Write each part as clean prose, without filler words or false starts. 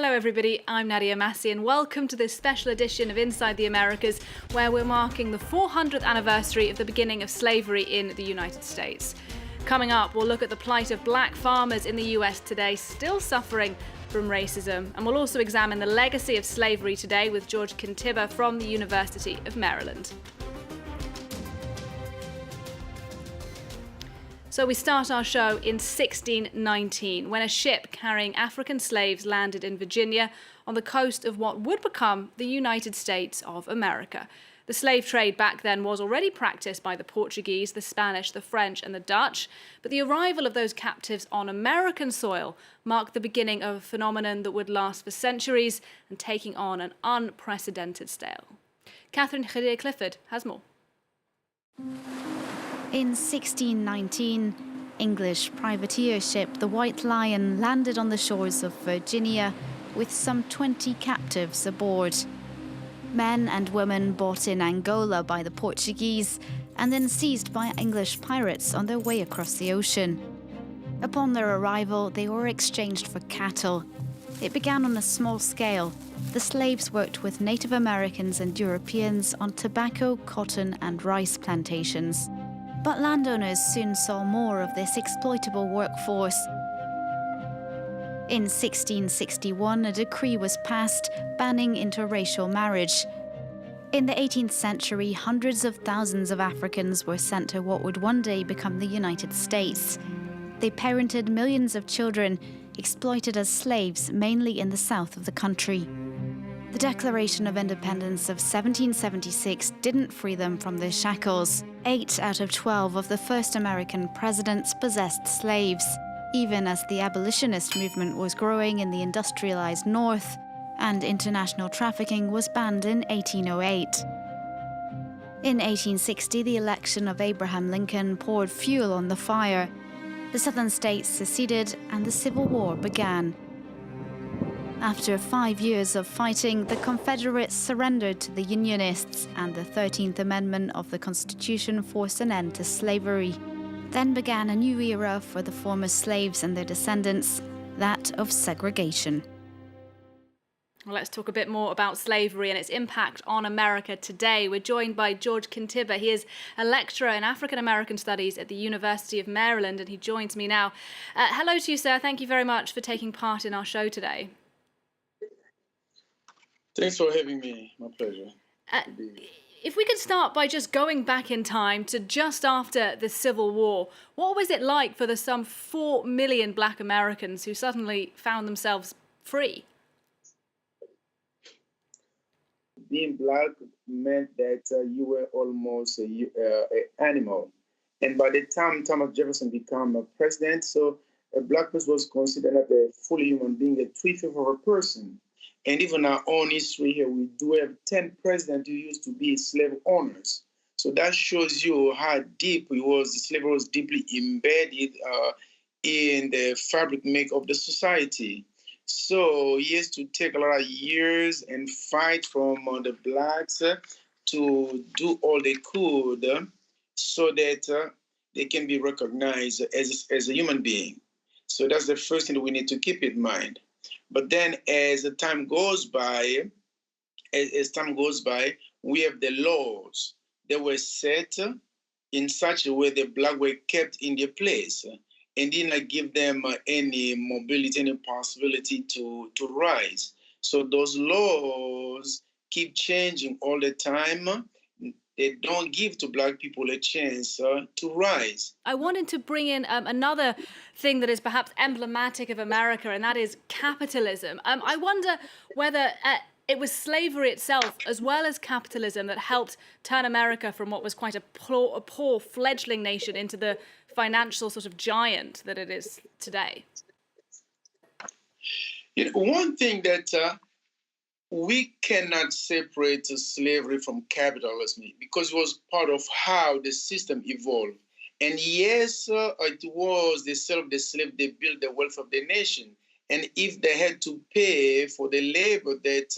Hello everybody, I'm Nadia Massi and welcome to this special edition of Inside the Americas, where we're marking the 400th anniversary of the beginning of slavery in the United States. Coming up, we'll look at the plight of black farmers in the US today, still suffering from racism, and we'll also examine the legacy of slavery today with George Kintiba from the University of Maryland. So we start our show in 1619, when a ship carrying African slaves landed in Virginia on the coast of what would become the United States of America. The slave trade back then was already practiced by the Portuguese, the Spanish, the French and the Dutch, but the arrival of those captives on American soil marked the beginning of a phenomenon that would last for centuries and taking on an unprecedented scale. Catherine Clifford has more. In 1619, English privateer ship the White Lion landed on the shores of Virginia with some 20 captives aboard. Men and women bought in Angola by the Portuguese and then seized by English pirates on their way across the ocean. Upon their arrival, they were exchanged for cattle. It began on a small scale. The slaves worked with Native Americans and Europeans on tobacco, cotton and rice plantations. But landowners soon saw more of this exploitable workforce. In 1661, a decree was passed banning interracial marriage. In the 18th century, hundreds of thousands of Africans were sent to what would one day become the United States. They parented millions of children, exploited as slaves mainly in the south of the country. The Declaration of Independence of 1776 didn't free them from their shackles. 8 out of 12 of the first American presidents possessed slaves, even as the abolitionist movement was growing in the industrialized North, and international trafficking was banned in 1808. In 1860, the election of Abraham Lincoln poured fuel on the fire. The Southern states seceded and the Civil War began. After 5 years of fighting, the Confederates surrendered to the Unionists, and the 13th Amendment of the Constitution forced an end to slavery. Then began a new era for the former slaves and their descendants, that of segregation. Well, let's talk a bit more about slavery and its impact on America today. We're joined by George Kintiba. He is a lecturer in African American Studies at the University of Maryland, and he joins me now. Hello to you, sir. Thank you very much for taking part in our show today. Thanks for having me. My pleasure. If we could start by just going back in time to just after the Civil War, what was it like for the some 4 million black Americans who suddenly found themselves free? Being black meant that you were almost an animal. And by the time Thomas Jefferson became a president, so a black person was considered as a fully human being, a three-fifths of a person. And even our own history here, we do have 10 presidents who used to be slave owners. So that shows you how deep it was. Slavery was deeply embedded in the fabric make of the society. So he has to take a lot of years and fight from the blacks to do all they could so that they can be recognized as a human being. So that's the first thing that we need to keep in mind. But then as time goes by, we have the laws that were set in such a way that black were kept in their place and did not give them any mobility, any possibility to rise. So those laws keep changing all the time. They don't give to black people a chance to rise. I wanted to bring in another thing that is perhaps emblematic of America, and that is capitalism. I wonder whether it was slavery itself, as well as capitalism, that helped turn America from what was quite a poor fledgling nation into the financial sort of giant that it is today. You know, one thing that we cannot separate slavery from capitalism because it was part of how the system evolved. And yes, it was the sale of the slave that built the wealth of the nation. And if they had to pay for the labor that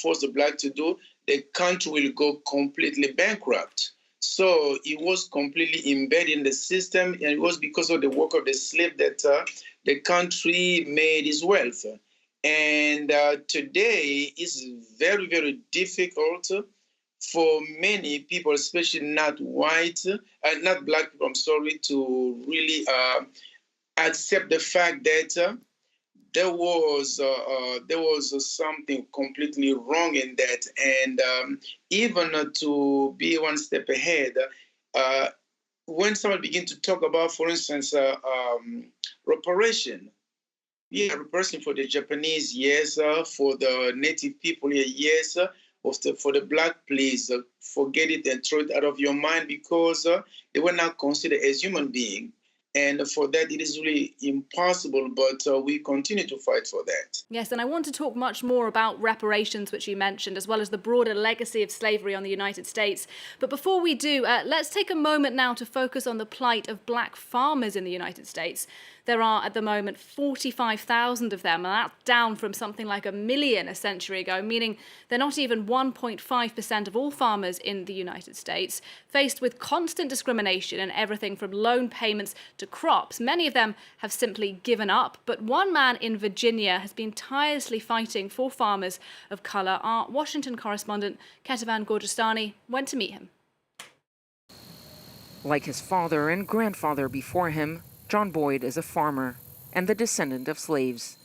forced the black to do, the country will go completely bankrupt. So it was completely embedded in the system, and it was because of the work of the slave that the country made his wealth. And today is very, very difficult for many people, especially not white, not black people, I'm sorry, to really accept the fact that there was something completely wrong in that, and even to be one step ahead, when someone begins to talk about, for instance, reparation. Yeah, reparation for the Japanese, yes. For the native people here, yes. For the black, please forget it and throw it out of your mind, because they were not considered as human beings. And for that, it is really impossible, but we continue to fight for that. Yes, and I want to talk much more about reparations, which you mentioned, as well as the broader legacy of slavery on the United States. But before we do, let's take a moment now to focus on the plight of black farmers in the United States. There are, at the moment, 45,000 of them, and that's down from something like 1 million a century ago, meaning they're not even 1.5% of all farmers in the United States. Faced with constant discrimination in everything from loan payments to crops, many of them have simply given up. But one man in Virginia has been tirelessly fighting for farmers of colour. Our Washington correspondent, Ketavan Gorjestani, went to meet him. Like his father and grandfather before him, John Boyd is a farmer and the descendant of slaves.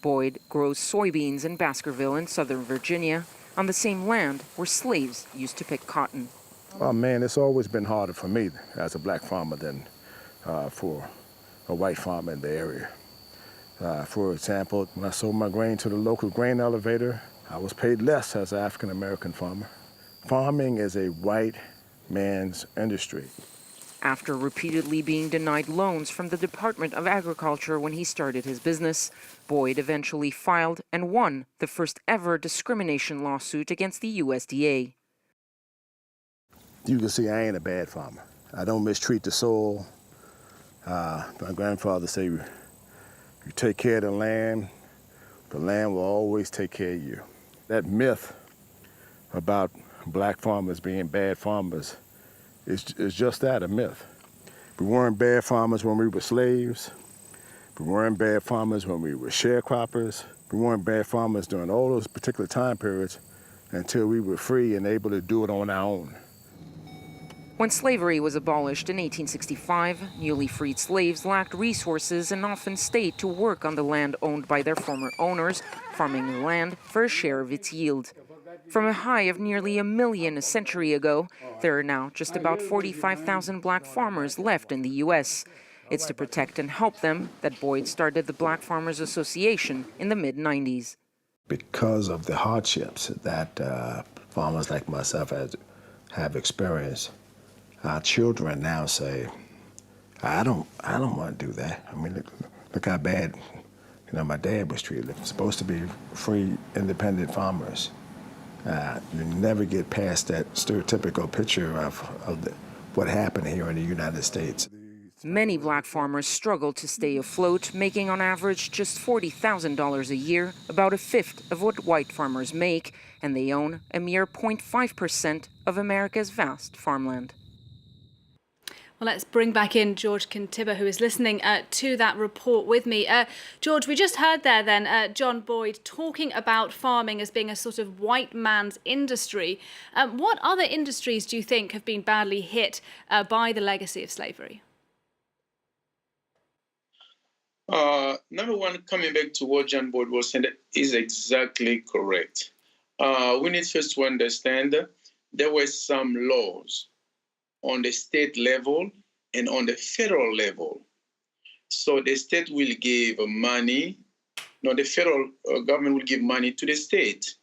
Boyd grows soybeans in Baskerville in southern Virginia, on the same land where slaves used to pick cotton. Oh man, it's always been harder for me as a black farmer than for a white farmer in the area. For example, when I sold my grain to the local grain elevator, I was paid less as an African-American farmer. Farming is a white man's industry. After repeatedly being denied loans from the Department of Agriculture when he started his business, Boyd eventually filed and won the first ever discrimination lawsuit against the USDA. You can see I ain't a bad farmer. I don't mistreat the soil. My grandfather said, you take care of the land will always take care of you. That myth about black farmers being bad farmers is just that, a myth. We weren't bad farmers when we were slaves. We weren't bad farmers when we were sharecroppers. We weren't bad farmers during all those particular time periods until we were free and able to do it on our own. When slavery was abolished in 1865, newly freed slaves lacked resources and often stayed to work on the land owned by their former owners, farming the land for a share of its yield. From a high of nearly 1 million a century ago, there are now just about 45,000 black farmers left in the U.S. It's to protect and help them that Boyd started the Black Farmers Association in the mid-90s. Because of the hardships that farmers like myself have experienced, our children now say, I don't want to do that. I mean, look how bad, my dad was treated. They're supposed to be free, independent farmers. You never get past that stereotypical picture of what happened here in the United States. Many black farmers struggle to stay afloat, making on average just $40,000 a year, about a fifth of what white farmers make, and they own a mere 0.5% of America's vast farmland. Well, let's bring back in George Kintiba, who is listening to that report with me. George, we just heard there then John Boyd talking about farming as being a sort of white man's industry. What other industries do you think have been badly hit by the legacy of slavery? Number one, coming back to what John Boyd was saying, is exactly correct. We need first to understand there were some laws on the state level and on the federal level. So the state will give money, the federal government will give money to the state.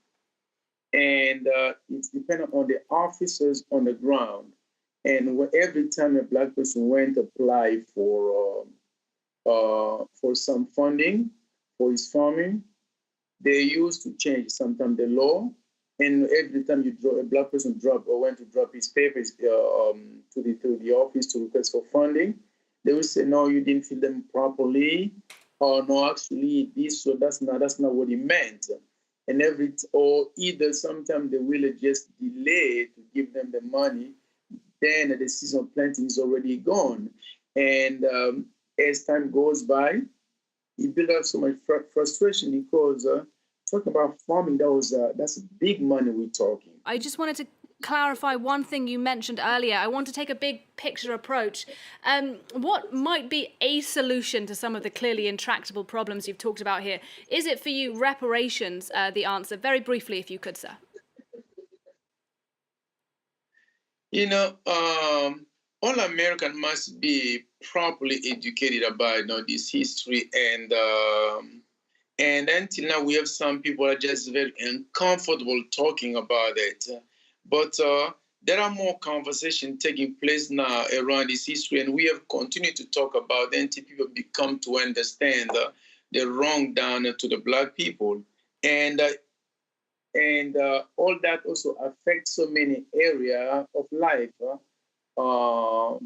And it's dependent on the officers on the ground. And every time a black person went to apply for some funding for his farming, they used to change sometimes the law. And every time a black person went to drop his papers to the office to request for funding, they would say, no, you didn't fill them properly, or no, actually so that's not what he meant. And either sometimes they will just delay to give them the money, then the season of planting is already gone. And as time goes by, it built up so much frustration because talking about farming, that's big money we're talking. I just wanted to clarify one thing you mentioned earlier. I want to take a big picture approach. What might be a solution to some of the clearly intractable problems you've talked about here? Is it for you reparations, the answer? Very briefly, if you could, sir. You know, all Americans must be properly educated about this history, and until now we have some people are just very uncomfortable talking about it. But there are more conversations taking place now around this history, and we have continued to talk about it until people become to understand the wrong done to the Black people, and all that also affects so many areas of life for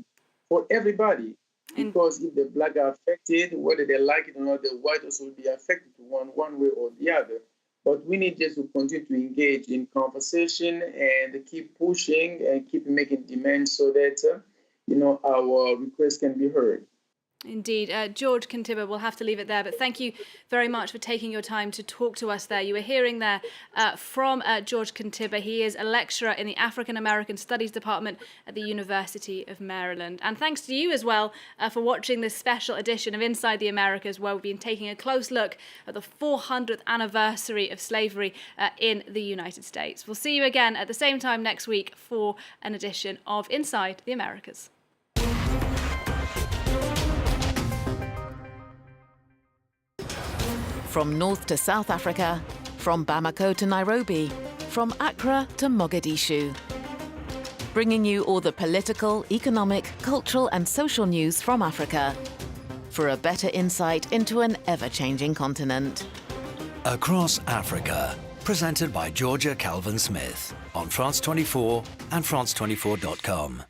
everybody. Because if the Black are affected, whether they like it or not, the white also will be affected one way or the other. But we need just to continue to engage in conversation and keep pushing and keep making demands so that our requests can be heard. Indeed. George Kintiba, we'll have to leave it there, but thank you very much for taking your time to talk to us there. You were hearing there from George Kintiba. He is a lecturer in the African American Studies Department at the University of Maryland. And thanks to you as well for watching this special edition of Inside the Americas, where we've been taking a close look at the 400th anniversary of slavery in the United States. We'll see you again at the same time next week for an edition of Inside the Americas. From North to South Africa, from Bamako to Nairobi, from Accra to Mogadishu. Bringing you all the political, economic, cultural and social news from Africa for a better insight into an ever-changing continent. Across Africa, presented by Georgia Calvin-Smith on France 24 and France24.com.